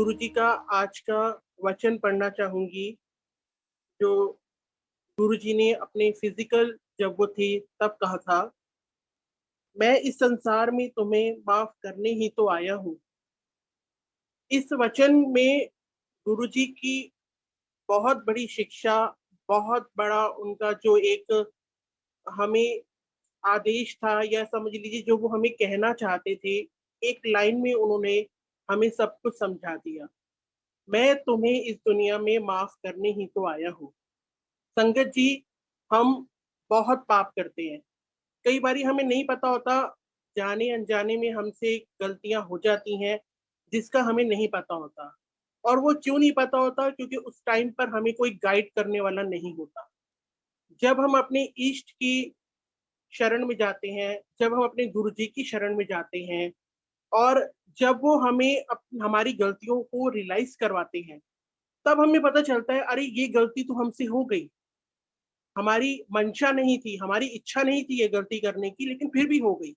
गुरुजी का आज का वचन पढ़ना चाहूंगी, जो गुरुजी ने अपने फिजिकल जब वो थे तब कहा था। मैं इस संसार में तुम्हें माफ करने ही तो आया हूँ। इस वचन में गुरुजी की बहुत बड़ी शिक्षा, बहुत बड़ा उनका जो एक हमें आदेश था, या समझ लीजिए जो वो हमें कहना चाहते थे, एक लाइन में उन्होंने हमें सब कुछ समझा दिया। मैं तुम्हें इस दुनिया में माफ करने ही तो आया हूँ। संगत जी, हम बहुत पाप करते हैं। कई बारी हमें नहीं पता होता, जाने अनजाने में हमसे गलतियां हो जाती हैं जिसका हमें नहीं पता होता। और वो क्यों नहीं पता होता? क्योंकि उस टाइम पर हमें कोई गाइड करने वाला नहीं होता। जब हम अपने इष्ट की शरण में जाते हैं, जब हम अपने गुरु जी की शरण में जाते हैं, और जब वो हमें हमारी गलतियों को रियलाइज करवाते हैं, तब हमें पता चलता है, अरे ये गलती तो हमसे हो गई। हमारी मंशा नहीं थी, हमारी इच्छा नहीं थी ये गलती करने की, लेकिन फिर भी हो गई।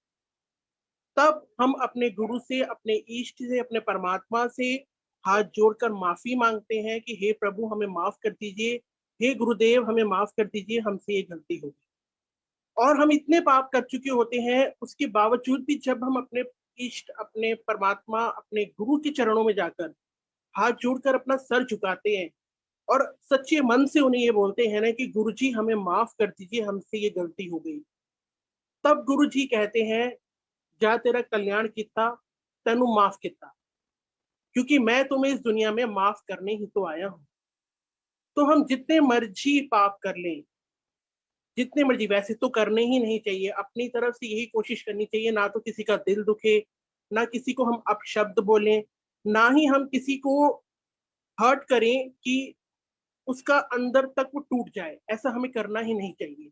तब हम अपने गुरु से, अपने इष्ट से, अपने परमात्मा से हाथ जोड़कर माफी मांगते हैं कि हे प्रभु, हमें माफ कर दीजिए। हे गुरुदेव, हमें माफ कर दीजिए, हमसे ये गलती हो गई। और हम इतने पाप कर चुके होते हैं, उसके बावजूद भी जब हम अपने इष्ट, अपने परमात्मा, अपने गुरु के चरणों में जाकर हाथ जोड़कर अपना सर झुकाते हैं और सच्चे मन से उन्हें ये बोलते हैं ना कि गुरु जी, हमें माफ कर दीजिए, हमसे ये गलती हो गई, तब गुरु जी कहते हैं, जा तेरा कल्याण किता, तेनू माफ किता। क्योंकि मैं तुम्हें इस दुनिया में माफ करने ही तो आया हूं। तो हम जितने मर्जी पाप कर लें, जितने मर्जी, वैसे तो करने ही नहीं चाहिए, अपनी तरफ से यही कोशिश करनी चाहिए, ना तो किसी का दिल दुखे, ना किसी को हम अपशब्द बोलें, ना ही हम किसी को हर्ट करें कि उसका अंदर तक वो टूट जाए। ऐसा हमें करना ही नहीं चाहिए।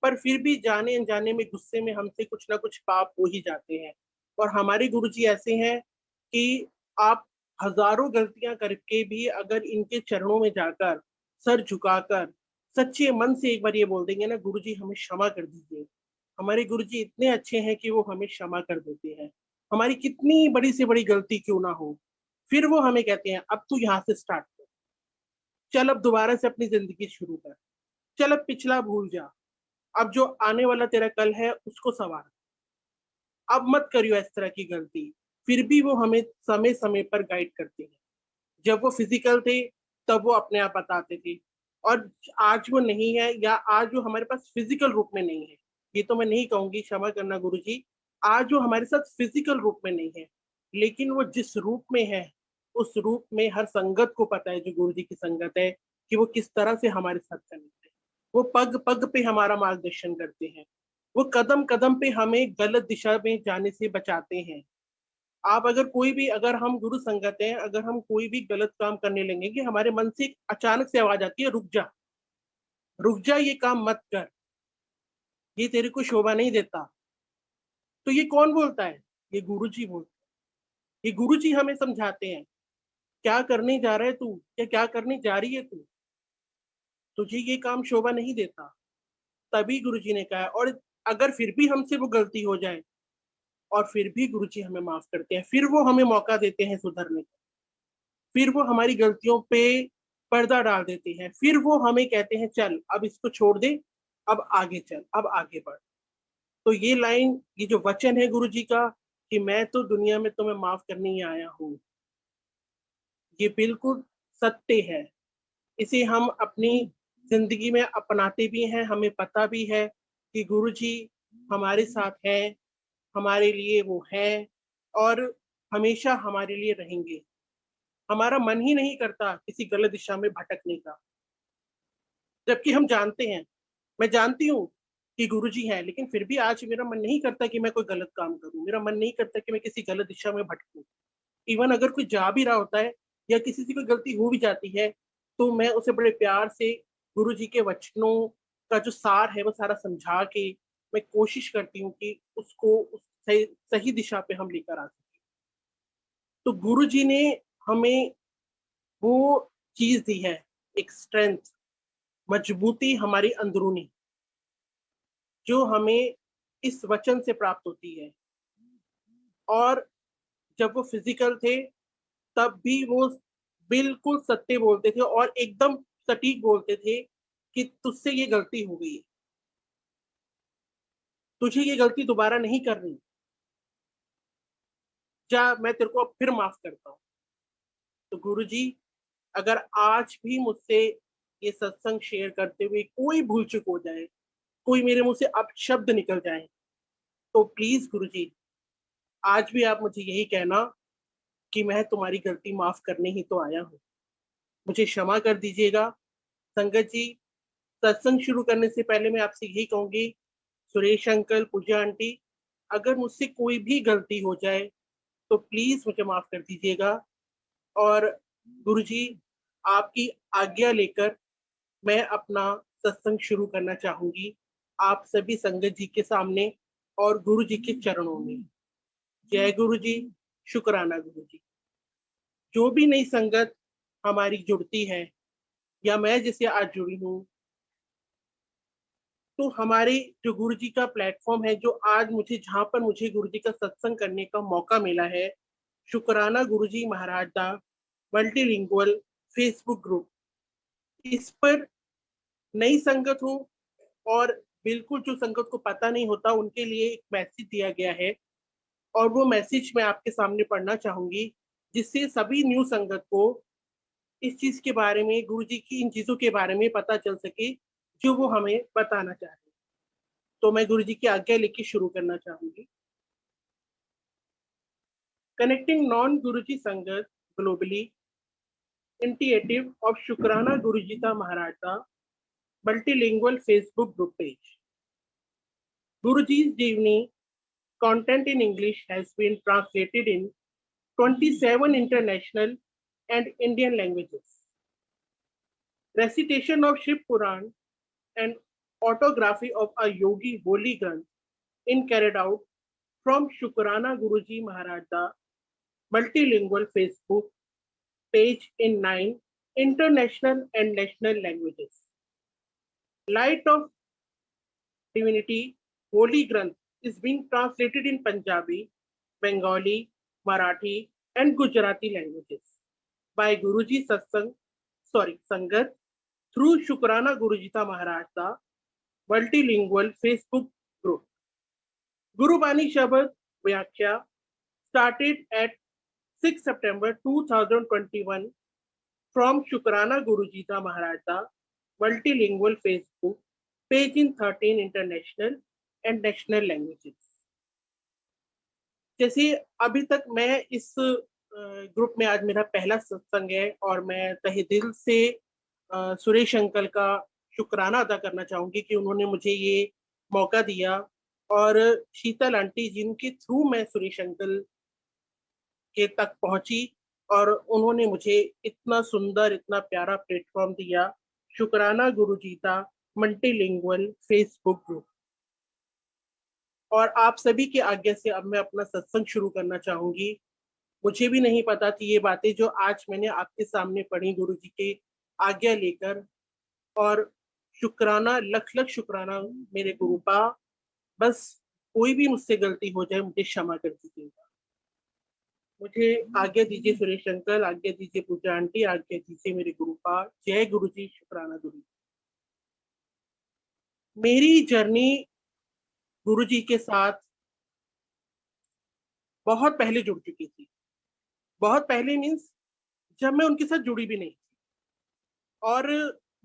पर फिर भी जाने अनजाने में, गुस्से में हमसे कुछ ना कुछ पाप हो ही जाते हैं। और हमारे गुरुजी ऐसे हैं कि आप हजारों गलतियां करके भी अगर इनके चरणों में जाकर सर झुकाकर सच्चे मन से एक बार ये बोल देंगे ना, गुरुजी हमें क्षमा कर दीजिए, हमारे गुरुजी इतने अच्छे हैं कि वो हमें क्षमा कर देते हैं। हमारी कितनी बड़ी से बड़ी गलती क्यों ना हो, फिर वो हमें कहते हैं, अब तू यहाँ से स्टार्ट कर, चल अब दोबारा से अपनी जिंदगी शुरू कर, चल अब पिछला भूल जा, अब जो आने वाला तेरा कल है उसको संवार, अब मत करियो इस तरह की गलती। फिर भी वो हमें समय समय पर गाइड करते हैं। जब वो फिजिकल थे तब वो अपने आप बताते थे, और आज वो नहीं है, या आज वो हमारे पास फिजिकल रूप में नहीं है, ये तो मैं नहीं कहूंगी, क्षमा करना गुरुजी, आज वो हमारे साथ फिजिकल रूप में नहीं है, लेकिन वो जिस रूप में है, उस रूप में हर संगत को पता है, जो गुरुजी की संगत है, कि वो किस तरह से हमारे साथ चलते हैं। वो पग पग पे हमारा मार्गदर्शन करते हैं। वो कदम कदम पे हमें गलत दिशा में जाने से बचाते हैं। आप अगर कोई भी, अगर हम गुरु संगत हैं, अगर हम कोई भी गलत काम करने लेंगे, कि हमारे मन से अचानक से आवाज आती है, रुक जा, रुक जा, ये काम मत कर, ये तेरे को शोभा नहीं देता। तो ये कौन बोलता है? ये गुरु जी बोलते हैं। ये गुरु जी हमें समझाते हैं, क्या करने जा रहा है तू, या क्या करने जा रही है तू, तुझे ये काम शोभा नहीं देता। तभी गुरु जी ने कहा है। और अगर फिर भी हमसे वो गलती हो जाए, और फिर भी गुरु जी हमें माफ करते हैं, फिर वो हमें मौका देते हैं सुधरने का, फिर वो हमारी गलतियों पे पर्दा डाल देते हैं, फिर वो हमें कहते हैं, चल अब इसको छोड़ दे, अब आगे चल, अब आगे बढ़। तो ये लाइन, ये जो वचन है गुरु जी का, कि मैं तो दुनिया में तुम्हें माफ करने ही आया हूँ, ये बिल्कुल सत्य है। इसे हम अपनी जिंदगी में अपनाते भी हैं, हमें पता भी है कि गुरु जी हमारे साथ हैं, हमारे लिए वो हैं, और हमेशा हमारे लिए रहेंगे। हमारा मन ही नहीं करता किसी गलत दिशा में भटकने का, जबकि हम जानते हैं, मैं जानती हूँ कि गुरुजी हैं, लेकिन फिर भी आज मेरा मन नहीं करता कि मैं कोई गलत काम करूं, मेरा मन नहीं करता कि मैं किसी गलत दिशा में भटकूं। इवन अगर कोई जा भी रहा होता है, या किसी से कोई गलती हो भी जाती है, तो मैं उसे बड़े प्यार से गुरु जी के वचनों का जो सार है वो सारा समझा के मैं कोशिश करती हूँ कि उसको उस सही दिशा पे हम लेकर आ सकें। तो गुरु जी ने हमें वो चीज दी है, एक स्ट्रेंथ, मजबूती हमारी अंदरूनी, जो हमें इस वचन से प्राप्त होती है। और जब वो फिजिकल थे तब भी वो बिल्कुल सत्य बोलते थे और एकदम सटीक बोलते थे कि तुझसे ये गलती हो गई है, तुझे ये गलती दोबारा नहीं करनी, जा मैं तेरे को अब फिर माफ करता हूँ। तो गुरुजी, अगर आज भी मुझसे ये सत्संग शेयर करते हुए कोई भूल चूक हो जाए, कोई मेरे मुंह से अपशब्द निकल जाए, तो प्लीज गुरुजी, आज भी आप मुझे यही कहना कि मैं तुम्हारी गलती माफ करने ही तो आया हूँ, मुझे क्षमा कर दीजिएगा। संगत जी, सत्संग शुरू करने से पहले मैं आपसे यही कहूंगी, सुरेश अंकल, पूजा आंटी, अगर मुझसे कोई भी गलती हो जाए तो प्लीज मुझे माफ कर दीजिएगा। और गुरुजी, आपकी आज्ञा लेकर मैं अपना सत्संग शुरू करना चाहूंगी, आप सभी संगत जी के सामने और गुरु जी के चरणों में। जय गुरु जी, शुक्राना गुरु जी। जो भी नई संगत हमारी जुड़ती है या मैं जिसे आज जुड़ी हूँ, तो हमारे जो गुरु जी का प्लेटफॉर्म है, जो आज मुझे जहां पर मुझे गुरु जी का सत्संग करने का मौका मिला है, शुक्राना गुरु जी महाराज दा मल्टीलिंगुअल फेसबुक ग्रुप, इस पर नई संगत हो और बिल्कुल जो संगत को पता नहीं होता उनके लिए एक मैसेज दिया गया है, और वो मैसेज मैं आपके सामने पढ़ना चाहूंगी, जिससे सभी न्यू संगत को इस चीज के बारे में, गुरु जी की इन चीजों के बारे में पता चल सके जो वो हमें बताना चाह रहे हैं। तो मैं गुरु जी की आज्ञा लेके शुरू करना चाहूंगी। कनेक्टिंग नॉन गुरुजी संगत ग्लोबली, initiative of शुक्राना गुरुजीता महाराज का multilingual Facebook group page. Guruji's जीवनी content in English has been translated in 27 international and Indian languages. Recitation of Shiv Puran and autography of a Yogi Holy Granth in carried out from Shukrana Guruji Maharaj the multilingual Facebook page in 9 international and national languages. Light of Divinity Holy Granth is being translated in Punjabi, Bengali, Marathi, and Gujarati languages by Guruji Sangat through Shukrana Gurujita Maharaj the multilingual Facebook group. Guru Bani Shabad Vyakhya started at 6 September 2021 from Shukrana Gurujita Maharaj the multilingual Facebook page in 13 international and national languages. जैसे अभी तक मैं इस group में आज मेरा पहला सत्संग है, और मैं तहे दिल से सुरेश अंकल का शुक्राना अदा करना चाहूंगी कि उन्होंने मुझे ये मौका दिया, और शीतल आंटी जिनके थ्रू मैं सुरेश अंकल के तक पहुंची, और उन्होंने मुझे इतना सुंदर, इतना प्यारा प्लेटफॉर्म दिया, शुक्राना गुरुजीता मल्टीलिंगुअल फेसबुक ग्रुप। और आप सभी की आज्ञा से अब मैं अपना सत्संग शुरू करना चाहूंगी। मुझे भी नहीं पता थी ये बातें जो आज मैंने आपके सामने पढ़ी गुरु जी के आज्ञा लेकर, और शुक्राना, लख लख शुक्राना मेरे गुरु का। बस कोई भी मुझसे गलती हो जाए मुझे क्षमा कर दीजिएगा। मुझे आज्ञा दीजिए सुरेश अंकल, आज्ञा दीजिए पूजा आंटी, आज्ञा दीजिए मेरे गुरु का। जय गुरु जी, शुक्राना गुरु जी। मेरी जर्नी गुरु जी के साथ बहुत पहले जुड़ चुकी थी। बहुत पहले मीन्स जब मैं उनके साथ जुड़ी भी नहीं थी, और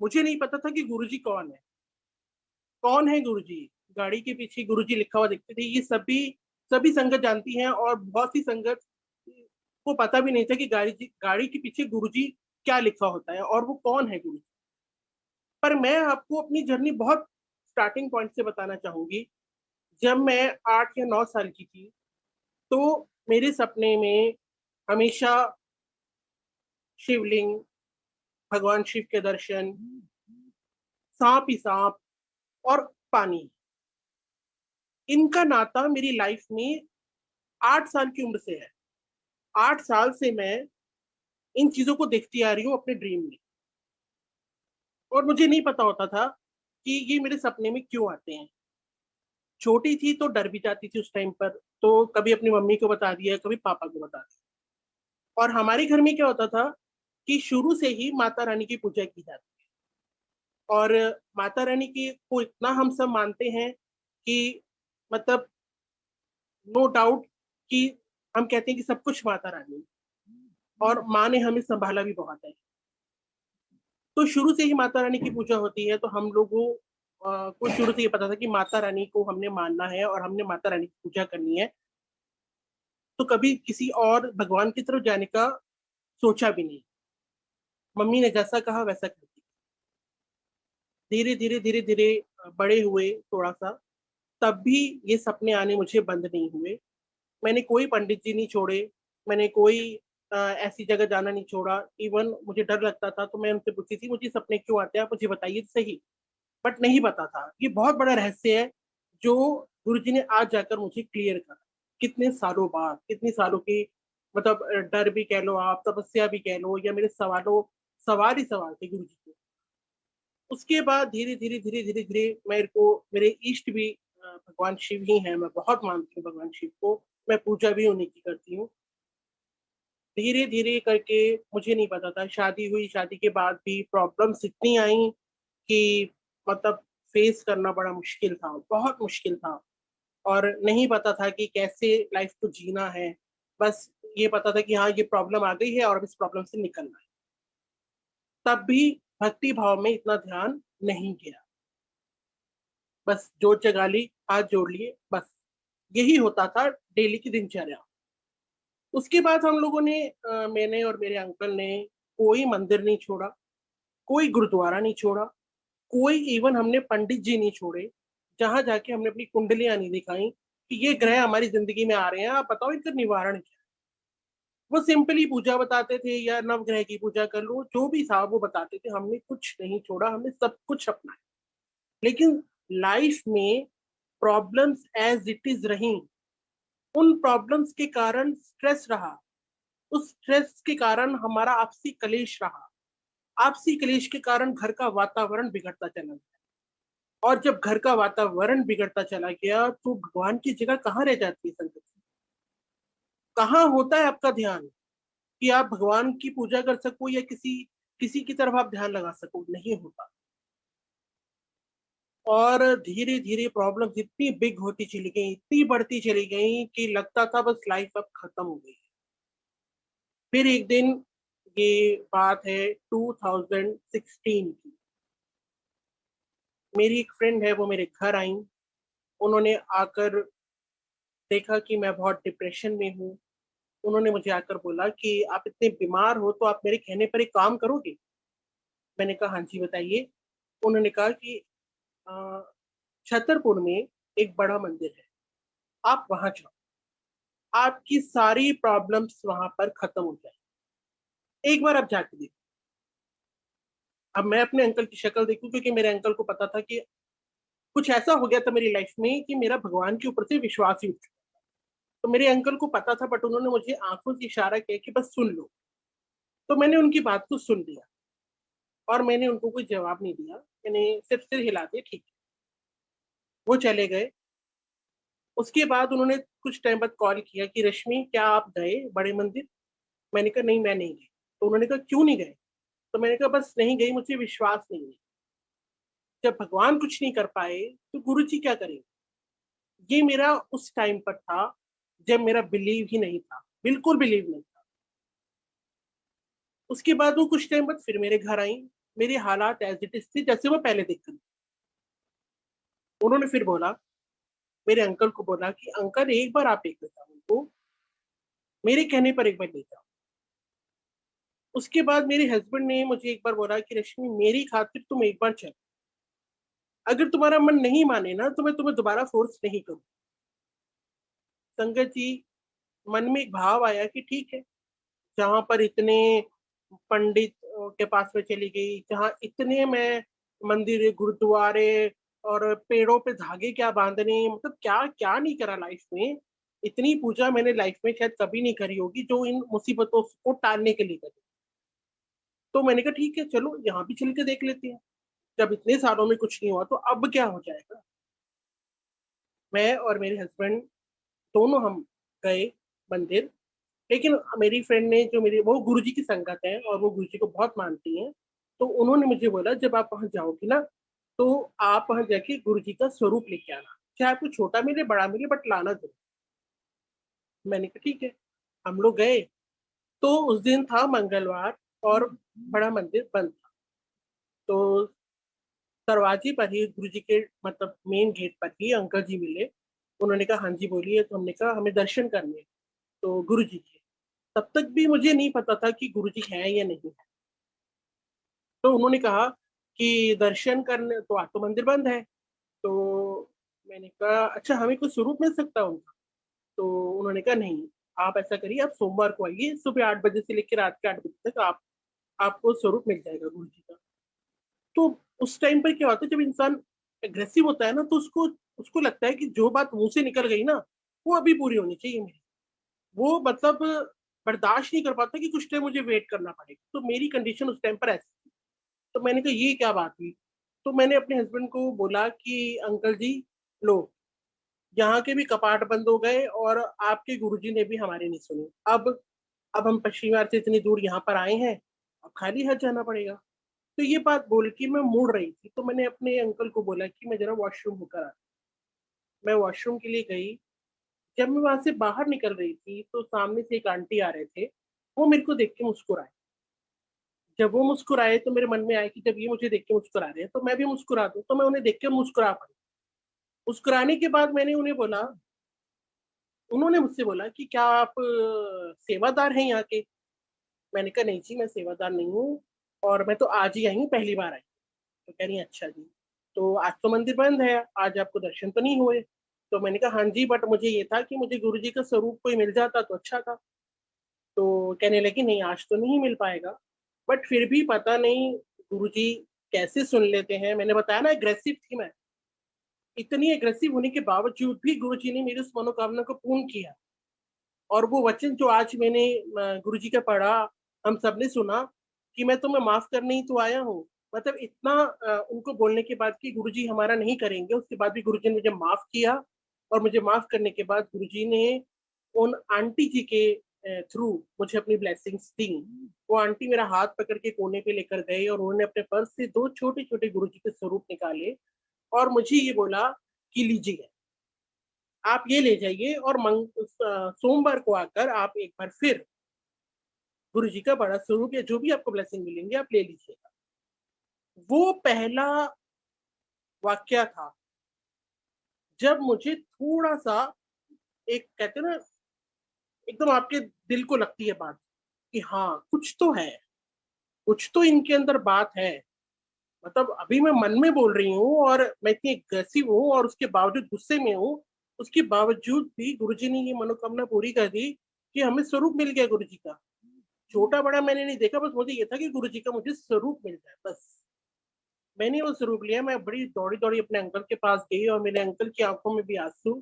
मुझे नहीं पता था कि गुरुजी कौन है। कौन है गुरुजी? गाड़ी के पीछे गुरुजी लिखा हुआ दिखते थे, ये सभी सभी संगत जानती हैं, और बहुत सी संगत को पता भी नहीं था कि गाड़ी के पीछे गुरुजी क्या लिखा होता है और वो कौन है गुरुजी। पर मैं आपको अपनी जर्नी बहुत स्टार्टिंग पॉइंट से बताना चाहूंगी। जब मैं 8 या 9 साल की थी, तो मेरे सपने में हमेशा शिवलिंग, भगवान शिव के दर्शन, सांप ही सांप और पानी, इनका नाता मेरी लाइफ में 8 साल की उम्र से है। 8 साल से मैं इन चीजों को देखती आ रही हूँ अपने ड्रीम में, और मुझे नहीं पता होता था कि ये मेरे सपने में क्यों आते हैं। छोटी थी तो डर भी जाती थी उस टाइम पर, तो कभी अपनी मम्मी को बता दिया, कभी पापा को बता दिया। और हमारे घर में क्या होता था कि शुरू से ही माता रानी की पूजा की जाती है। और माता रानी की को इतना हम सब मानते हैं कि मतलब नो डाउट कि हम कहते हैं कि सब कुछ माता रानी, और माँ ने हमें संभाला भी बहुत है। तो शुरू से ही माता रानी की पूजा होती है, तो हम लोगों को शुरू से ये पता था कि माता रानी को हमने मानना है और हमने माता रानी की पूजा करनी है। तो कभी किसी और भगवान की तरफ जाने का सोचा भी नहीं। मम्मी ने जैसा कहा वैसा कर दिया। धीरे धीरे धीरे धीरे बड़े हुए थोड़ा सा, तब भी ये सपने आने मुझे बंद नहीं हुए। मैंने कोई पंडित जी नहीं छोड़े, मैंने कोई ऐसी जगह जाना नहीं छोड़ा। इवन मुझे डर लगता था तो मैं उनसे पूछती थी, मुझे सपने क्यों आते हैं, आप मुझे बताइए तो सही। बट नहीं पता था। ये बहुत बड़ा रहस्य है जो गुरु जी ने आज जाकर मुझे क्लियर करा। कितने सालों बाद, कितने सालों की मतलब डर भी कह लो आप, तपस्या भी कह लो, या मेरे सवालों सवाल ही सवाल थे गुरु जी के। उसके बाद धीरे धीरे धीरे धीरे धीरे मेरे को मेरे इष्ट भी भगवान शिव ही हैं। मैं बहुत मानती हूँ भगवान शिव को, मैं पूजा भी उन्हीं की करती हूँ। धीरे धीरे करके मुझे नहीं पता था, शादी हुई, शादी के बाद भी प्रॉब्लम्स इतनी आई कि मतलब फेस करना बड़ा मुश्किल था, बहुत मुश्किल था। और नहीं पता था कि कैसे लाइफ को जीना है। बस ये पता था कि हाँ ये प्रॉब्लम आ गई है और अब इस प्रॉब्लम से निकलना है। तब भी भक्ति भाव में इतना ध्यान नहीं गया। बस जोत जगा ली, हाथ जोड़ लिए, बस यही होता था डेली की दिनचर्या। उसके बाद हम लोगों ने मैंने और मेरे अंकल ने कोई मंदिर नहीं छोड़ा, कोई गुरुद्वारा नहीं छोड़ा, कोई इवन हमने पंडित जी नहीं छोड़े। जहां जाके हमने अपनी कुंडलियां नहीं दिखाई कि ये ग्रह हमारी जिंदगी में आ रहे हैं, आप बताओ इनका निवारण क्या है। वो सिंपली पूजा बताते थे, या नवग्रह की पूजा कर लो, जो भी था वो बताते थे। हमने कुछ नहीं छोड़ा, हमने सब कुछ अपनाया। लेकिन लाइफ में प्रॉब्लम्स एज इट इज रही। उन प्रॉब्लम्स के कारण स्ट्रेस रहा, उस स्ट्रेस के कारण हमारा आपसी कलेश रहा, आपसी कलेश के कारण घर का वातावरण बिगड़ता चला गया। और जब घर का वातावरण बिगड़ता चला गया तो भगवान की जगह कहाँ रह जाती है संगत? कहाँ होता है आपका ध्यान कि आप भगवान की पूजा कर सको या किसी किसी की तरफ आप ध्यान लगा सको? नहीं होता। और धीरे धीरे प्रॉब्लम इतनी बिग होती चली गई, इतनी बढ़ती चली गई कि लगता था बस लाइफ अब खत्म हो गई। फिर एक दिन, ये बात है 2016 की, मेरी एक फ्रेंड है, वो मेरे घर आई। उन्होंने आकर देखा कि मैं बहुत डिप्रेशन में हूँ। उन्होंने मुझे आकर बोला कि आप इतने बीमार हो तो आप मेरे कहने पर एक काम करोगे? मैंने कहा हाँ जी बताइए। उन्होंने कहा कि अ, छतरपुर में एक बड़ा मंदिर है, आप वहां जाओ, आपकी सारी प्रॉब्लम्स वहां पर खत्म हो जाए, एक बार आप जाके देखो। अब मैं अपने अंकल की शक्ल देखूं, क्योंकि मेरे अंकल को पता था कि कुछ ऐसा हो गया था मेरी लाइफ में कि मेरा भगवान के ऊपर से विश्वास ही उठ चुका। तो मेरे अंकल को पता था, बट उन्होंने मुझे आंखों से इशारा किया कि बस सुन लो। तो मैंने उनकी बात को सुन लिया और मैंने उनको कोई जवाब नहीं दिया। मैंने सिर्फ सिर हिला दिया, ठीक है। वो चले गए। उसके बाद उन्होंने कुछ टाइम बाद कॉल किया कि रश्मि क्या आप गए बड़े मंदिर? मैंने कहा नहीं, मैं नहीं गई। तो उन्होंने कहा क्यों नहीं गए? तो मैंने कहा बस नहीं गई, मुझे विश्वास नहीं है। जब भगवान कुछ नहीं कर पाए तो गुरु जी क्या करेंगे? ये मेरा उस टाइम पर था जब मेरा बिलीव ही नहीं था, बिल्कुल बिलीव नहीं था। उसके बाद वो कुछ टाइम बाद फिर मेरे घर आई। मेरे हालात एज इट इज थे जैसे वो पहले देखते थे। उन्होंने फिर बोला, मेरे अंकल को बोला कि अंकल एक बार आप देख लेता उनको, मेरे कहने पर एक बार ले जाओ। उसके बाद मेरे हस्बैंड ने मुझे एक बार बोला कि रश्मि मेरी खातिर तुम एक बार चलो, अगर तुम्हारा मन नहीं माने ना तो मैं तुम्हें दोबारा फोर्स नहीं करूँ। संगत जी, मन में एक भाव आया कि ठीक है, जहां पर इतने पंडित के पास में चली गई, जहां इतने मैं मंदिर गुरुद्वारे और पेड़ों पे धागे क्या बांधने, मतलब क्या क्या नहीं करा लाइफ में। इतनी पूजा मैंने लाइफ में शायद कभी नहीं करी होगी जो इन मुसीबतों को टालने के लिए करी। तो मैंने कहा ठीक है, चलो यहाँ भी चल के देख लेते हैं। जब इतने सालों में कुछ नहीं हुआ तो अब क्या हो जाएगा। मैं और मेरे हस्बैंड दोनों हम गए मंदिर। लेकिन मेरी फ्रेंड ने, जो मेरी वो गुरुजी की संगत है और वो गुरुजी को बहुत मानती हैं, तो उन्होंने मुझे बोला जब आप वहां जाओगी ना, तो आप वहां जाके गुरुजी का स्वरूप लेके आना, चाहे आपको छोटा मिले बड़ा मिले, बट लाना जरूर। मैंने कहा ठीक है। हम लोग गए। तो उस दिन था मंगलवार और बड़ा मंदिर बंद था। तो दरवाजे पर ही गुरुजी के, मतलब मेन गेट पर ही अंकल जी मिले। उन्होंने कहा हाँ जी बोलिए। तो हमने कहा हमें दर्शन करने हैं। तो गुरुजी के, तब तक भी मुझे नहीं पता था कि गुरुजी है या नहीं है। तो उन्होंने कहा कि दर्शन करने, तो आज तो मंदिर बंद है। तो मैंने कहा अच्छा, हमें कुछ स्वरूप मिल सकता है उनका? तो उन्होंने कहा नहीं, आप ऐसा करिए, आप सोमवार को आइए, सुबह 8 बजे से लेकर रात के 8 बजे तक आपको स्वरूप मिल जाएगा गुरु जी का। तो उस टाइम पर क्या होता है, जब इंसान एग्रेसिव होता है ना, तो उसको उसको लगता है कि जो बात मुंह से निकल गई ना, वो अभी पूरी होनी चाहिए मेरी। वो मतलब बर्दाश्त नहीं कर पाता कि कुछ टाइम मुझे वेट करना पड़ेगा। तो मेरी कंडीशन उस टाइम पर ऐसी थी। तो मैंने कहा ये क्या बात हुई? तो मैंने अपने हस्बैंड को बोला कि अंकल जी, लो, यहाँ के भी कपाट बंद हो गए और आपके गुरुजी ने भी हमारी नहीं सुनी। अब हम पश्चिम घाट से इतनी दूर यहाँ पर आए हैं, अब खाली हाथ जाना पड़ेगा। तो ये बात बोल के मैं मुड़ रही थी, तो मैंने अपने अंकल को बोला कि मैं जरा वॉशरूम होकर आ। मैं वॉशरूम के लिए गई। जब मैं वहां से बाहर निकल रही थी, तो सामने से एक आंटी आ रहे थे। वो मेरे को देख के मुस्कुराए। जब वो मुस्कुराए तो मेरे मन में आया कि जब ये मुझे देख के मुस्कुरा रहे हैं, तो मैं भी मुस्कुरा दूं। तो मैं उन्हें देख के मुस्कुरा पड़ी। मुस्कुराने के बाद मैंने उन्हें बोला, उन्होंने मुझसे बोला कि क्या आप सेवादार हैं यहाँ के? मैंने कहा नहीं जी, मैं सेवादार नहीं हूँ, और मैं तो आज ही आई हूँ, पहली बार आई। तो कह रही हैं, अच्छा जी, तो आज तो मंदिर बंद है, आज आपको दर्शन तो नहीं हुए? तो मैंने कहा हाँ जी, बट मुझे ये था कि मुझे गुरु जी का स्वरूप कोई मिल जाता तो अच्छा था। तो कहने लगी नहीं, आज तो नहीं मिल पाएगा। बट फिर भी पता नहीं गुरु जी कैसे सुन लेते हैं। मैंने बताया ना, एग्रेसिव थी मैं। इतनी एग्रेसिव होने के बावजूद भी गुरु जी ने मेरी उस मनोकामना को पूर्ण किया। और वो वचन जो आज मैंने गुरु जी का पढ़ा, हम सबने सुना, कि मैं तुम्हें माफ करने ही तो आया हूँ। मतलब इतना उनको बोलने के बाद कि गुरु जी हमारा नहीं करेंगे, उसके बाद भी गुरु जी ने मुझे माफ किया। और मुझे माफ करने के बाद गुरु जी ने उन आंटी जी के थ्रू मुझे अपनी ब्लेसिंग्स दी। वो आंटी मेरा हाथ पकड़ के कोने पे लेकर गए और उन्होंने अपने पर्स से दो छोटे छोटे गुरु जी के स्वरूप निकाले और मुझे ये बोला कि लीजिए, आप ये ले जाइए, और सोमवार को आकर आप एक बार फिर गुरु जी का बड़ा स्वरूप या जो भी आपको ब्लेसिंग मिलेंगे आप ले लीजिएगा। वो पहला वाक्य था जब मुझे थोड़ा सा, एक कहते हैं ना, एकदम आपके दिल को लगती है बात कि हाँ कुछ तो है, कुछ तो इनके अंदर बात है। मतलब अभी मैं मन में बोल रही हूँ और मैं इतनी एग्रेसिव हूँ और उसके बावजूद गुस्से में हूँ, उसके बावजूद भी गुरुजी ने ये मनोकामना पूरी कर दी कि हमें स्वरूप मिल गया गुरुजी का। छोटा बड़ा मैंने नहीं देखा, बस मुझे ये था कि गुरुजी का मुझे स्वरूप मिल जाए बस। मैंने वो स्वरूप लिया। मैं बड़ी दौड़ी दौड़ी अपने अंकल के पास गई और मेरे अंकल की आंखों में भी आंसू,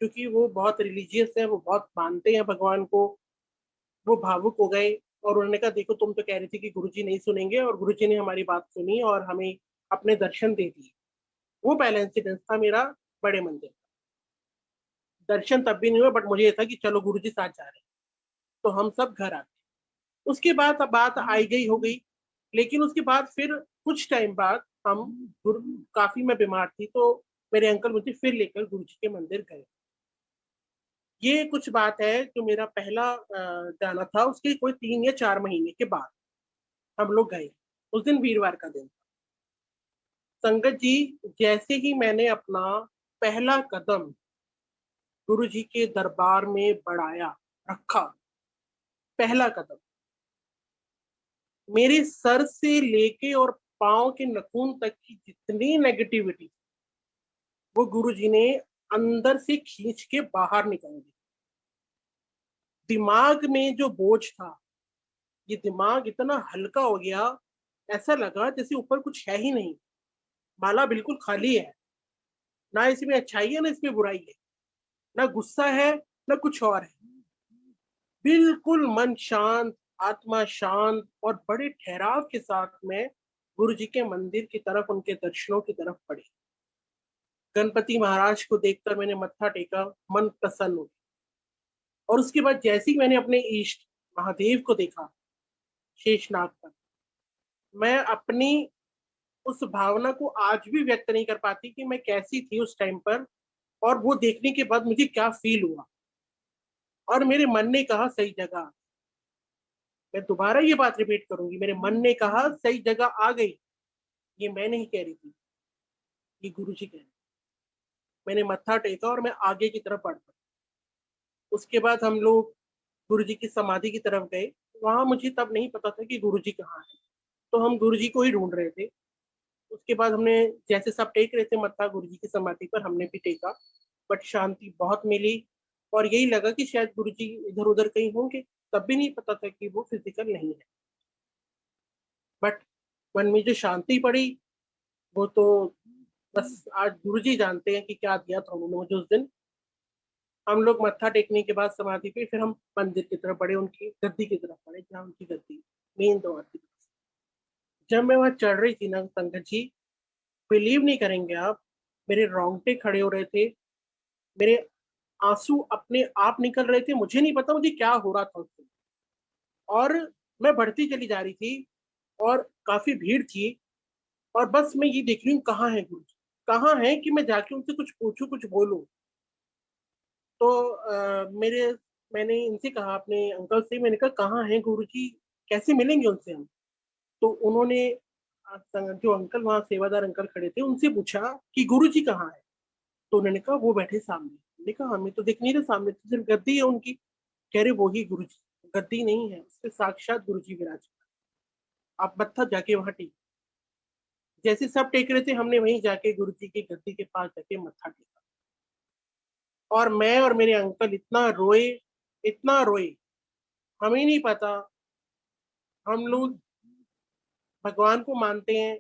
क्योंकि वो बहुत रिलीजियस है, वो बहुत मानते हैं भगवान को। वो भावुक हो गए और उन्होंने कहा देखो, तुम तो कह रही थी कि गुरुजी नहीं सुनेंगे, और गुरुजी ने हमारी बात सुनी और हमें अपने दर्शन दे दिए। वो पहला इंसिडेंस था मेरा बड़े मंदिर का। दर्शन तब भी नहीं हुआ, बट मुझे ये था कि चलो गुरुजी साथ जा रहे हैं, तो हम सब घर आ गए। उसके बाद अब बात आई गई हो गई। लेकिन उसके बाद फिर कुछ टाइम बाद हम गुरु, काफी मैं बीमार थी, तो मेरे अंकल मुझे फिर लेकर गुरु जी के मंदिर गए। ये कुछ बात है जो मेरा पहला जाना था। उसके कोई 3 या 4 महीने के बाद हम लोग गए। उस दिन वीरवार का दिन था। संगत जी, जैसे ही मैंने अपना पहला कदम गुरु जी के दरबार में बढ़ाया, रखा, पहला कदम, मेरे सर से लेके और पांव के नखून तक की जितनी नेगेटिविटी, वो गुरु जी ने अंदर से खींच के बाहर निकाल दी। दिमाग में जो बोझ था, ये दिमाग इतना हल्का हो गया, ऐसा लगा जैसे ऊपर कुछ है ही नहीं। माला बिल्कुल खाली है, ना इसमें अच्छाई है ना इसमें बुराई है, ना गुस्सा है ना कुछ और है। बिल्कुल मन शांत, आत्मा शांत, और बड़े ठहराव के साथ में गुरु जी के मंदिर की तरफ, उनके दर्शनों की तरफ बढ़ी। गणपति महाराज को देखकर मैंने मत्था टेका, मन प्रसन्न हो गया। और उसके बाद जैसे ही मैंने अपने इष्ट महादेव को देखा शेषनाग पर, मैं अपनी उस भावना को आज भी व्यक्त नहीं कर पाती कि मैं कैसी थी उस टाइम पर, और वो देखने के बाद मुझे क्या फील हुआ। और मेरे मन ने कहा सही जगह, मैं दोबारा ये बात रिपीट करूंगी, मेरे मन ने कहा सही जगह आ गई। ये मैं नहीं कह रही थी, ये गुरु जी कह रहे। मैंने मत्था टेका और मैं आगे की तरफ बढ़ पड़ा। उसके बाद हम लोग गुरु जी की समाधि की तरफ गए। वहां मुझे तब नहीं पता था कि गुरु जी कहाँ है, तो हम गुरु जी को ही ढूंढ रहे थे। उसके बाद हमने जैसे सब टेक रहे थे मत्था गुरु जी की समाधि पर, हमने भी टेका, बट शांति बहुत मिली। और यही लगा कि शायद गुरु जी इधर उधर कहीं होंगे। तब भी नहीं पता था कि वो फिजिकल नहीं है, बट मन में जो शांति पड़ी वो तो बस आज गुरु जी जानते हैं कि क्या दिया था उन्होंने मुझे उस दिन। हम लोग मत्था टेकने के बाद समाधि पे फिर हम मंदिर की तरफ बढ़े, उनकी गद्दी की तरफ बढ़े, जहाँ उनकी गद्दी मेन द्वार की तरफ। जब मैं वहां चढ़ रही थी ना संगत जी, बिलीव नहीं करेंगे आप, मेरे रोंगटे खड़े हो रहे थे, मेरे आंसू अपने आप निकल रहे थे, मुझे नहीं पता मुझे क्या हो रहा था उस दिन। और मैं बढ़ती चली जा रही थी और काफी भीड़ थी, और बस मैं ये देख रही हूँ कहाँ है गुरु जी, कहाँ है कि मैं जाके उनसे कुछ पूछूं, कुछ बोलूं। तो मैंने इनसे कहा, अपने अंकल से, मैंने कहा कहाँ है गुरु जी, कैसे मिलेंगे उनसे हम। तो उन्होंने जो अंकल वहाँ सेवादार अंकल खड़े थे उनसे पूछा कि गुरु जी कहाँ है। तो उन्होंने कहा वो बैठे सामने। मैंने कहा हमें तो दिख नहीं रहे, सामने तो सिर्फ गद्दी है उनकी। कह रहे वही गुरु जी, गद्दी नहीं है, उसके साक्षात गुरु जी विराज। आप मत्था जाके वहां टेक। जैसे सब टेक रहे थे, हमने वहीं जाके गुरु जी की गद्दी के पास जाके मत्था टेका। और मैं और मेरे अंकल इतना रोए, इतना रोए, हमें नहीं पता। हम लोग भगवान को मानते हैं,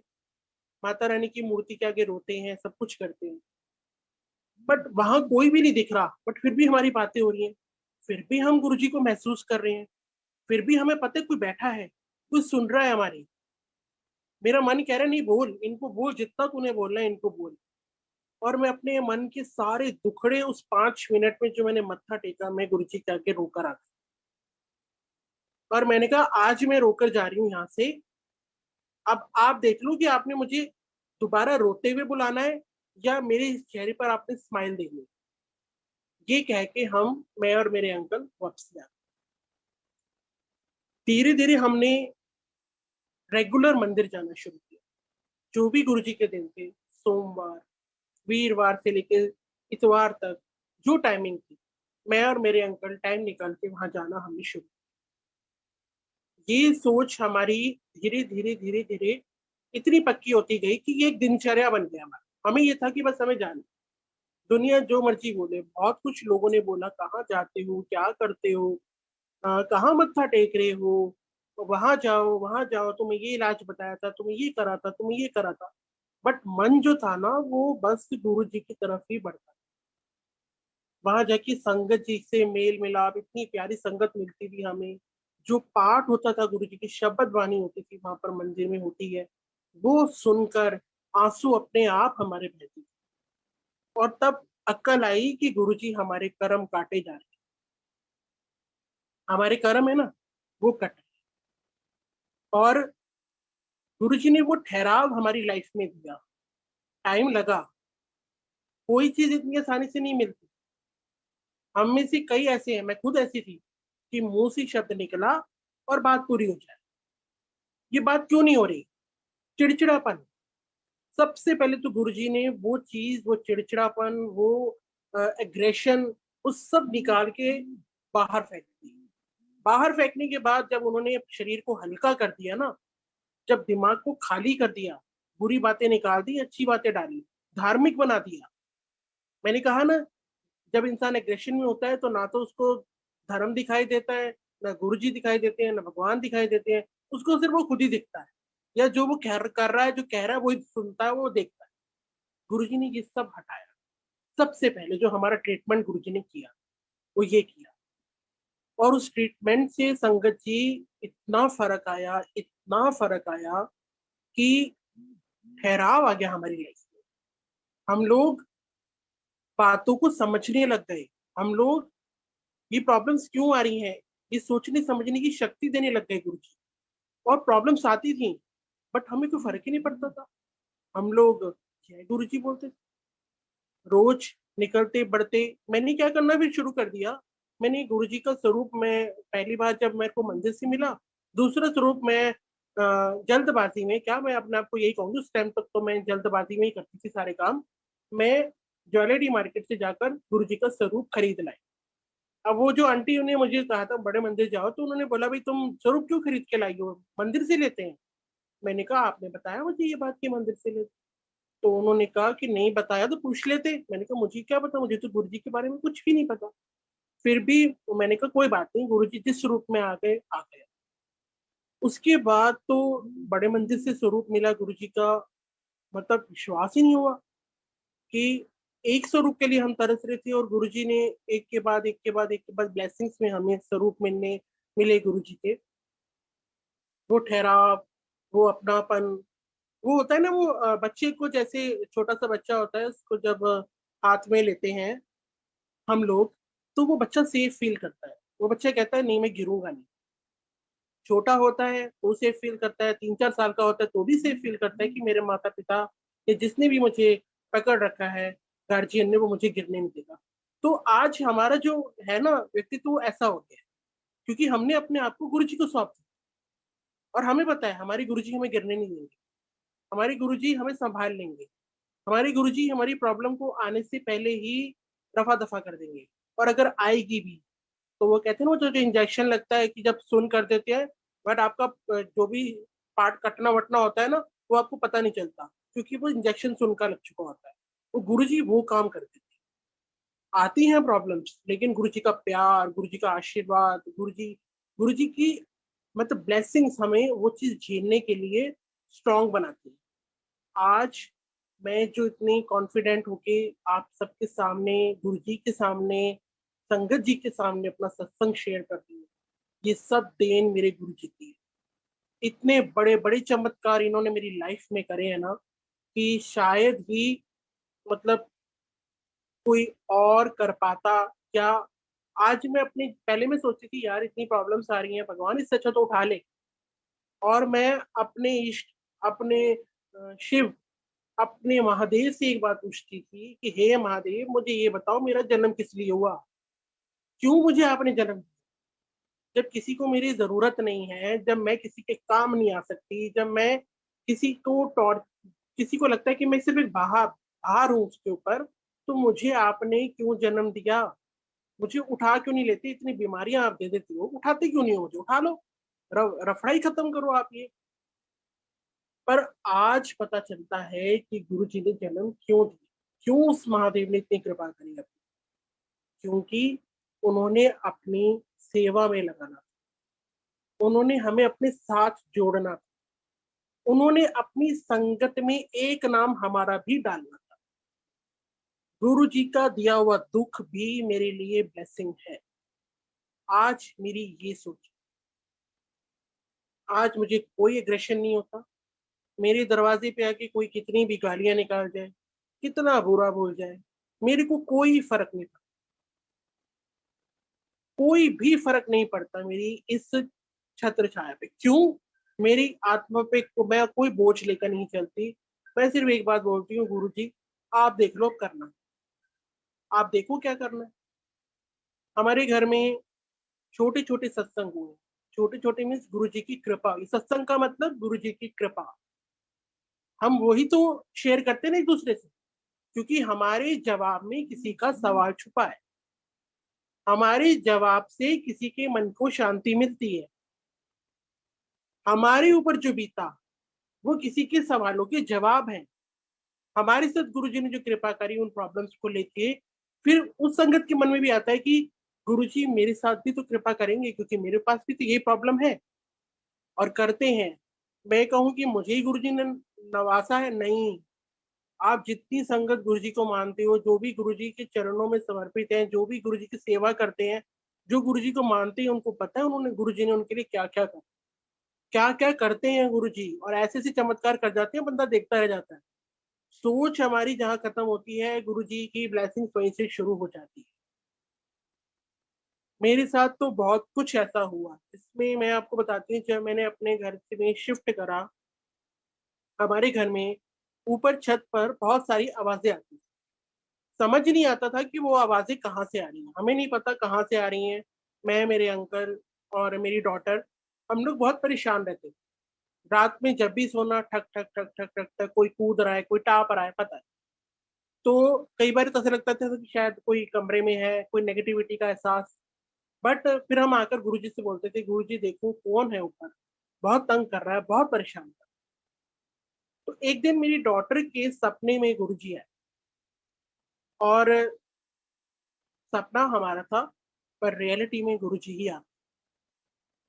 माता रानी की मूर्ति के आगे रोते हैं, सब कुछ करते हैं, बट वहां कोई भी नहीं दिख रहा, बट फिर भी हमारी बातें हो रही हैं, फिर भी हम गुरु जी को महसूस कर रहे हैं, फिर भी हमें पता है कोई बैठा है, कोई सुन रहा है हमारी। मेरा मन कह रहा है नहीं बोल, इनको बोल, जितना तूने बोलना है इनको बोल। और मैं अपने मन के सारे दुखड़े उस 5 मिनट में जो मैंने मत्था टेका, मैं गुरु जी के आगे रोकर आ गया। और मैंने कहा आज मैं रोकर जा रही हूँ यहाँ से, अब आप देख लो कि आपने मुझे दोबारा रोते हुए बुलाना है या मेरे चेहरे पर आपने स्माइल देनी है। ये कह के मैं और मेरे अंकल वापस आ गए। धीरे धीरे हमने रेगुलर मंदिर जाना शुरू किया। जो भी गुरु जी के दिन थे, सोमवार, वीरवार से लेकर इतवार तक, जो टाइमिंग थी, मैं और मेरे अंकल टाइम निकाल के वहां जाना हमने शुरू। ये सोच हमारी धीरे धीरे धीरे धीरे इतनी पक्की होती गई कि ये एक दिनचर्या बन गया हमारा। हमें ये था कि बस हमें जाना। दुनिया जो मर्जी बोले, बहुत कुछ लोगों ने बोला कहाँ जाते हो, क्या करते हो, कहाँ मत्था टेक रहे हो, वहां जाओ, तुम्हें ये इलाज बताया था, तुम्हें ये करा था, तुम्हें ये करा था। बट मन जो था ना वो बस गुरु जी की तरफ ही बढ़ता। वहां जाके संगत जी से मेल मिलाप, इतनी प्यारी संगत मिलती थी हमें। जो पाठ होता था गुरु जी की शब्द वाणी होती थी वहां पर मंदिर में होती है, वो सुनकर आंसू अपने आप हमारे बहते थे। और तब अक्ल आई कि गुरु जी हमारे कर्म काटे जा रहे हैं। हमारे कर्म है ना, वो कट रहे हैं। और गुरु जी ने वो ठहराव हमारी लाइफ में दिया। टाइम लगा, कोई चीज इतनी आसानी से नहीं मिलती। हम में से कई ऐसे हैं, मैं खुद ऐसी थी, कि मुंह से शब्द निकला और बात पूरी हो जाए। ये बात क्यों नहीं हो रही? चिड़चिड़ापन। सबसे पहले तो गुरुजी ने वो चीज, वो चिड़चिड़ापन, वो एग्रेशन, उस सब निकाल के बाहर फेंक दी। बाहर फेंकने के बाद जब उन्होंने शरीर को हल्का कर दिया ना, जब दिमाग को खाली कर दिया, बुरी बातें निकाल दी, अच्छी बातें डाली, धार्मिक बना दिया। मैंने कहा ना, जब इंसान एग्रेशन में होता है तो ना तो उसको धर्म दिखाई देता है, ना गुरु जी दिखाई देते हैं, ना भगवान दिखाई देते हैं। उसको सिर्फ वो खुद ही दिखता है, या जो वो कर रहा है, जो कह रहा है, वही सुनता है, वो देखता है। गुरु जी ने ये सब हटाया। सबसे पहले जो हमारा ट्रीटमेंट गुरु जी ने किया, वो ये किया। और उस ट्रीटमेंट से संगत जी इतना फर्क आया, इतना फर्क आया कि ठहराव आ गया हमारी लाइफ में। हम लोग बातों को समझने लग गए। हम लोग ये प्रॉब्लम्स क्यों आ रही हैं, ये सोचने समझने की शक्ति देने लग गए गुरु जी। और प्रॉब्लम्स आती थी, बट हमें कोई फर्क ही नहीं पड़ता था। हम लोग जय गुरु जी बोलते थे। रोज निकलते बढ़ते मैंने क्या करना फिर शुरू कर दिया। मैंने गुरु जी का स्वरूप, मैं पहली बार जब मेरे को मंदिर से मिला, दूसरा स्वरूप मैं जल्दबाजी में, क्या मैं अपने आप को यही कहूंगी, उस टाइम तक तो मैं जल्दबाजी में ही करती थी सारे काम। मैं ज्वेलरी मार्केट से जाकर गुरु जी का स्वरूप खरीद लाई। अब वो जो आंटी ने मुझे कहा था बड़े मंदिर जाओ, तो उन्होंने बोला भाई तुम स्वरूप क्यों खरीद के लाई हो, मंदिर से लेते हैं। मैंने कहा आपने बताया मुझे ये बात कि मंदिर से लेते। तो उन्होंने कहा कि नहीं बताया तो पूछ लेते। मैंने कहा मुझे क्या पता, मुझे तो गुरु जी के बारे में कुछ भी नहीं पता। फिर भी मैंने कहा कोई बात नहीं, गुरु जी जिस स्वरूप में आ गए आ गए। उसके बाद तो बड़े मंदिर से स्वरूप मिला गुरु जी का, मतलब विश्वास ही नहीं हुआ कि एक स्वरूप के लिए हम तरस रहे थे और गुरु जी ने एक के बाद एक के बाद एक के बाद ब्लेसिंग्स में हमें स्वरूप मिले गुरु जी के। वो ठहराव, वो अपनापन, वो होता है ना, वो बच्चे को, जैसे छोटा सा बच्चा होता है, उसको जब हाथ में लेते हैं हम लोग, तो वो बच्चा सेफ फील करता है। वो बच्चा कहता है नहीं मैं गिरूंगा नहीं। छोटा होता है तो सेफ फील करता है, 3-4 साल का होता है तो भी सेफ फील करता है कि मेरे माता पिता या जिसने भी मुझे पकड़ रखा है, गार्जियन ने, वो मुझे गिरने नहीं देगा। तो आज हमारा जो है ना व्यक्तित्व ऐसा हो गया है, क्योंकि हमने अपने आप को गुरु जी को सौंप दिया। और हमें पता है हमारे गुरु जी हमें गिरने नहीं देंगे, हमारे गुरु जी हमें संभाल लेंगे, हमारे गुरु जी हमारी प्रॉब्लम को आने से पहले ही रफा दफा कर देंगे। और अगर आएगी भी तो वो कहते हैं ना, वो जो इंजेक्शन लगता है कि जब सुन कर देते हैं, बट आपका जो भी पार्ट कटना वटना होता है ना, वो आपको पता नहीं चलता, क्योंकि वो इंजेक्शन सुन का लग चुका होता है। वो गुरु जी वो काम करते थे। आती हैं प्रॉब्लम्स, लेकिन गुरु जी का प्यार, गुरु जी का आशीर्वाद, गुरु जी की मतलब ब्लेसिंग्स हमें वो चीज झेलने के लिए स्ट्रांग बनाती है। आज मैं जो इतनी कॉन्फिडेंट होके आप सबके सामने, गुरु जी के सामने, संगत जी के सामने अपना सत्संग शेयर करती हूँ, ये सब देन मेरे गुरु जी की है। इतने बड़े बड़े चमत्कार इन्होंने मेरी लाइफ में करे हैं ना, कि शायद ही मतलब कोई और कर पाता क्या। आज मैं अपनी, पहले मैं सोचती थी यार इतनी प्रॉब्लम्स आ रही हैं, भगवान इससे अच्छा तो उठा ले। और मैं अपने इष्ट, अपने शिव, अपने महादेव से एक बात पूछती थी कि हे महादेव मुझे ये बताओ मेरा जन्म किस लिए हुआ, क्यों मुझे आपने जन्म दिया? जब किसी को मेरी जरूरत नहीं है, जब मैं किसी के काम नहीं आ सकती, जब मैं किसी को टॉर किसी को लगता है कि मैं सिर्फ एक भार भार हूं उसके ऊपर, तो मुझे आपने क्यों जन्म दिया? मुझे उठा क्यों नहीं लेते? इतनी बीमारियां आप दे देती हो, उठाते क्यों नहीं हो? मुझे उठा लो, रफड़ा ही खत्म करो आप ये। पर आज पता चलता है कि गुरु जी ने जन्म क्यों दिया, क्यों उस महादेव ने इतनी कृपा करी अपनी। क्योंकि उन्होंने अपनी सेवा में लगाना था, उन्होंने हमें अपने साथ जोड़ना था, उन्होंने अपनी संगत में एक नाम हमारा भी डालना था। गुरु जी का दिया हुआ दुख भी मेरे लिए ब्लेसिंग है। आज मेरी ये सोच, आज मुझे कोई एग्रेशन नहीं होता। मेरे दरवाजे पे आके कोई कितनी भी गालियां निकाल जाए, कितना बुरा बोल जाए, मेरे को कोई फर्क नहीं पड़ता। कोई भी फर्क नहीं पड़ता मेरी इस छत्र छाया पे। क्यों? मेरी आत्मा पे मैं कोई बोझ लेकर नहीं चलती। मैं सिर्फ एक बात बोलती हूँ, गुरु जी आप देख लो करना, आप देखो क्या करना है। हमारे घर में छोटे छोटे सत्संग हुए, छोटे छोटे मीन्स गुरु जी की कृपा, इस सत्संग का मतलब गुरु जी की कृपा। हम वही तो शेयर करते ना एक दूसरे से, क्योंकि हमारे जवाब में किसी का सवाल छुपा है, हमारे जवाब से किसी के मन को शांति मिलती है। हमारे ऊपर जो बीता वो किसी के सवालों के जवाब हैं। हमारे साथ गुरु जी ने जो कृपा करी उन प्रॉब्लम्स को लेके, फिर उस संगत के मन में भी आता है कि गुरु जी मेरे साथ भी तो कृपा करेंगे, क्योंकि मेरे पास भी तो ये प्रॉब्लम है। और करते हैं। मैं कहूँ कि मुझे ही गुरु जी ने नवासा है? नहीं। आप जितनी संगत गुरु जी को मानते हो, जो भी गुरु जी के चरणों में समर्पित हैं, जो भी गुरु जी की सेवा करते हैं, जो गुरु जी को मानते हैं, उनको पता है उन्होंने, गुरु जी ने उनके लिए क्या क्या करा, क्या क्या करते हैं गुरु जी, और ऐसे ऐसे चमत्कार कर जाते हैं, बंदा देखता रह जाता है। सोच हमारी जहाँ खत्म होती है, गुरु जी की ब्लेसिंग वहीं से शुरू हो जाती है। मेरे साथ तो बहुत कुछ ऐसा हुआ। इसमें मैं आपको बताती हूँ, जब मैंने अपने घर से में शिफ्ट करा, हमारे घर में ऊपर छत पर बहुत सारी आवाज़ें आती थी। समझ नहीं आता था कि वो आवाज़ें कहाँ से आ रही हैं। हमें नहीं पता कहाँ से आ रही हैं। मैं, मेरे अंकल और मेरी डॉटर, हम लोग बहुत परेशान रहते थे। रात में जब भी सोना, ठक, ठक, ठक, ठक, ठक, ठक, कोई कूद रहा है, कोई टाँप रहा है, पता है। तो कई बार तो ऐसा लगता था कि शायद कोई कमरे में है, कोई नेगेटिविटी का एहसास। बट फिर हम आकर गुरुजी से बोलते थे, गुरुजी देखो कौन है ऊपर, बहुत तंग कर रहा है, बहुत परेशान कर रहा है। तो एक दिन मेरी डॉटर के सपने में गुरुजी आए, और सपना हमारा था, पर रियलिटी में गुरुजी ही आए।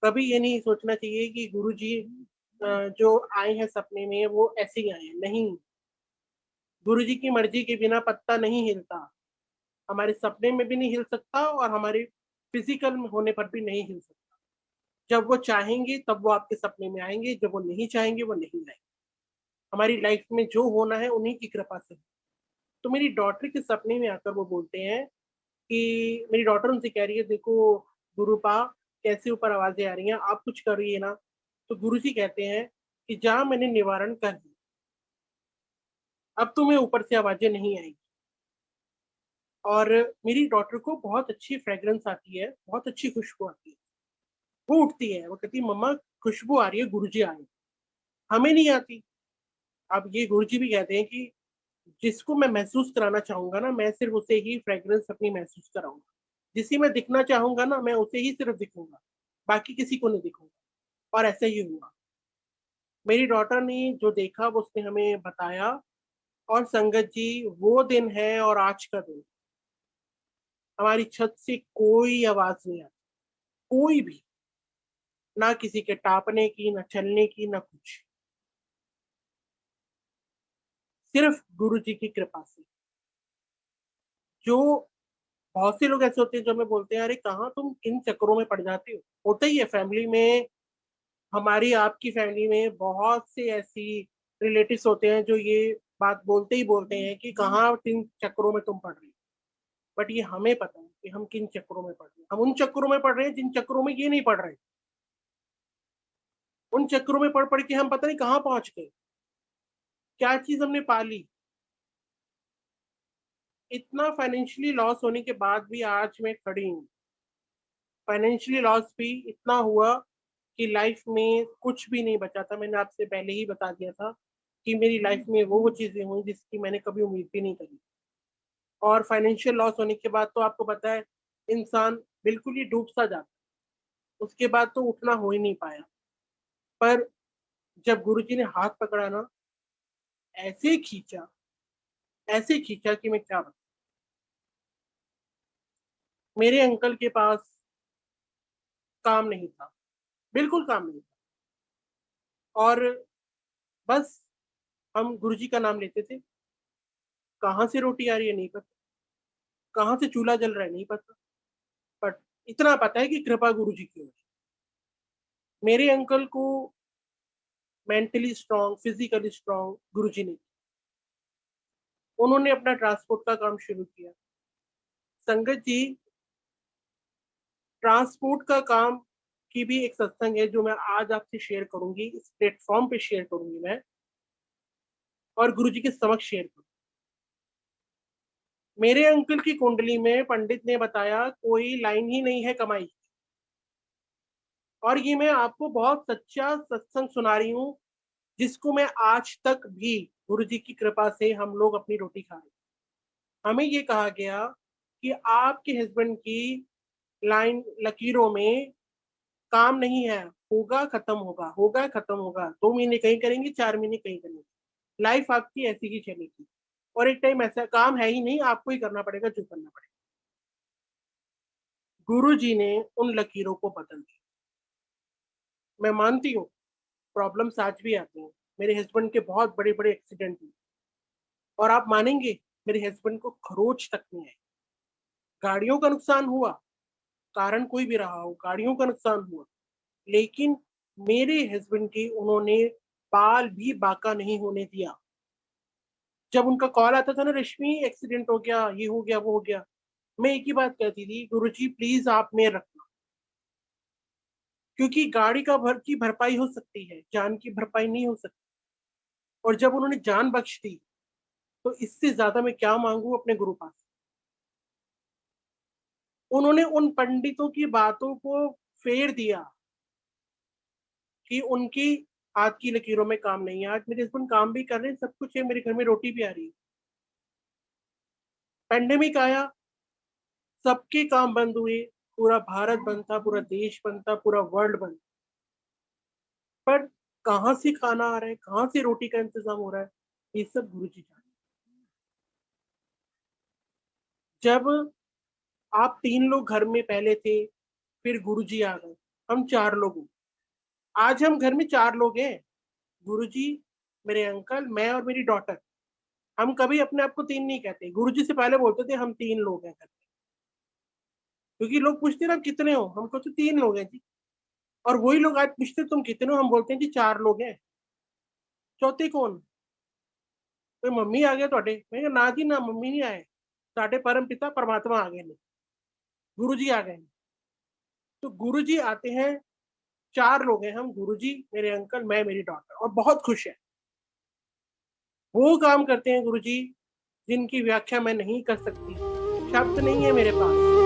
कभी ये नहीं सोचना चाहिए कि गुरुजी जो आए हैं सपने में वो ऐसे ही आए हैं, नहीं। गुरुजी की मर्जी के बिना पत्ता नहीं हिलता। हमारे सपने में भी नहीं हिल सकता, और हमारे फिजिकल होने पर भी नहीं हिल सकता। जब वो चाहेंगे तब वो आपके सपने में आएंगे, जब वो नहीं चाहेंगे वो नहीं आएंगे। हमारी लाइफ में जो होना है उन्हीं की कृपा से। तो मेरी डॉटर के सपने में आकर वो बोलते हैं कि मेरी डॉटर उनसे कह रही है, देखो गुरुपा, कैसे ऊपर आवाजें आ रही हैं, आप कुछ करिए ना। तो गुरुजी कहते हैं कि जा, मैंने निवारण कर दिया, अब तुम्हें ऊपर से आवाजें नहीं आएगी। और मेरी डॉटर को बहुत अच्छी फ्रेग्रेंस आती है, बहुत अच्छी खुशबू आती है। वो उठती है, वो कहती है, मम्मा खुशबू आ रही है, गुरुजी आए। हमें नहीं आती। अब ये गुरुजी भी कहते हैं कि जिसको मैं महसूस कराना चाहूंगा ना, मैं सिर्फ उसे ही फ्रेग्रेंस अपनी महसूस कराऊंगा। जिसे मैं दिखना चाहूंगा ना, मैं उसे ही सिर्फ दिखूंगा, बाकी किसी को नहीं दिखूंगा। और ऐसा ही हुआ। मेरी डॉटर ने जो देखा वो उसने हमें बताया। और संगत जी, वो दिन है और आज का दिन, हमारी छत से कोई आवाज नहीं आती, कोई भी, ना किसी के टापने की, ना चलने की, ना कुछ। सिर्फ गुरु जी की कृपा से। जो बहुत से लोग ऐसे होते हैं जो हमें बोलते हैं, अरे कहाँ तुम इन चक्करों में पड़ जाते हो। होता ही है फैमिली में, हमारी आपकी फैमिली में बहुत से ऐसी रिलेटिव्स होते हैं जो ये बात बोलते ही बोलते हैं कि कहाँ किन चक्करों में तुम पड़ रही हो। बट ये हमें पता है कि हम किन चक्करों में पड़ रहे हैं। हम उन चक्करों में पड़ रहे हैं जिन चक्करों में ये नहीं पड़ रहे। उन चक्करों में पढ़ पढ़ के हम पता नहीं कहाँ पहुंच गए, क्या चीज हमने पाली। इतना फाइनेंशियली लॉस होने के बाद भी आज मैं खड़ी हूँ। फाइनेंशियली लॉस भी इतना हुआ कि लाइफ में कुछ भी नहीं बचा था। मैंने आपसे पहले ही बता दिया था कि मेरी लाइफ में वो चीजें हुई जिसकी मैंने कभी उम्मीद भी नहीं करी। और फाइनेंशियल लॉस होने के बाद तो आपको पता है, इंसान बिल्कुल ही डूब सा जाता है। उसके बाद तो उठना हो ही नहीं पाया। पर जब गुरुजी ने हाथ पकड़ा ना, ऐसे खींचा कि मैं क्या बताऊं। मेरे अंकल के पास काम नहीं था, बिल्कुल काम नहीं था। और बस हम गुरुजी का नाम लेते थे। कहाँ से रोटी आ रही है नहीं पता, कहाँ से चूल्हा जल रहा है नहीं पता, बट इतना पता है कि कृपा गुरुजी की है। मेरे अंकल को मेंटली स्ट्रांग, फिजिकली स्ट्रांग गुरुजी ने। उन्होंने अपना ट्रांसपोर्ट का काम शुरू किया। संगत जी, ट्रांसपोर्ट का काम की भी एक सत्संग है जो मैं आज आपसे शेयर करूंगी, इस प्लेटफॉर्म पे शेयर करूंगी मैं, और गुरुजी के समक्ष शेयर करूंगी। मेरे अंकल की कुंडली में पंडित ने बताया कोई लाइन ही नहीं है कमाई की। और ये मैं आपको बहुत सच्चा सत्संग सुना रही हूँ, जिसको मैं आज तक भी, गुरु जी की कृपा से हम लोग अपनी रोटी खा रहे हैं। हमें ये कहा गया कि आपके हस्बैंड की लाइन लकीरों में काम नहीं है, होगा खत्म होगा, होगा खत्म होगा, 2 महीने कहीं करेंगे, 4 महीने कहीं करेंगे, लाइफ आपकी ऐसी ही चलेगी। और एक टाइम ऐसा काम है ही नहीं, आपको ही करना पड़ेगा जो करना पड़ेगा। गुरु जी ने उन लकीरों को बदल दिया। मैं मानती हूँ प्रॉब्लम्स आज भी आती हैं। मेरे हस्बैंड के बहुत बड़े बड़े एक्सीडेंट हुए, और आप मानेंगे मेरे हस्बैंड को खरोच तक नहीं आई। गाड़ियों का नुकसान हुआ, कारण कोई भी रहा हो, गाड़ियों का नुकसान हुआ, लेकिन मेरे हस्बैंड की उन्होंने बाल भी बाका नहीं होने दिया। जब उनका कॉल आता था ना, रश्मि एक्सीडेंट हो गया, ये हो गया, वो हो गया, मैं एक ही बात कहती थी, गुरुजी प्लीज आप में रखना, क्योंकि गाड़ी की भरपाई हो सकती है, जान की भरपाई नहीं हो सकती। और जब उन्होंने जान बख्श दी तो इससे ज्यादा मैं क्या मांगू अपने गुरु पास। उन्होंने उन पंडितों की बातों को फेर दिया कि उनकी हाथ की लकीरों में काम नहीं है। आज मेरे हस्बैंड काम भी कर रहे हैं, सब कुछ है, मेरे घर में रोटी भी आ रही है। पेंडेमिक आया, सबके काम बंद हुए, पूरा भारत बंद था, पूरा देश बंद था, पूरा वर्ल्ड बंद। पर कहाँ से खाना आ रहा है, कहाँ से रोटी का इंतजाम हो रहा है, ये सब गुरु जी जाने। जब आप 3 लोग घर में पहले थे, फिर गुरु जी आ गए, हम 4 लोग हैं। आज हम घर में 4 लोग हैं, गुरु जी, मेरे अंकल, मैं और मेरी डॉटर। हम कभी अपने आप को 3 नहीं कहते, गुरु जी से पहले बोलते थे हम 3 लोग हैं घर में। क्योंकि लोग पूछते ना आप कितने हो, हम कहते 3 लोग हैं जी। और वही लोग आज पूछते तुम कितने हो, हम बोलते हैं जी 4 लोग हैं। चौथे कौन? कोई मम्मी आ गया थोड़े? मैं कहा, ना जी ना, मम्मी नहीं आए, साढ़े परम पिता परमात्मा आ गए ने, गुरु जी आ गए। तो गुरु जी आते हैं, 4 लोग हैं हम, गुरु जी, मेरे अंकल, मैं, मेरी डॉटर, और बहुत खुश है। वो काम करते हैं गुरु जी जिनकी व्याख्या मैं नहीं कर सकती, शब्द नहीं है मेरे पास।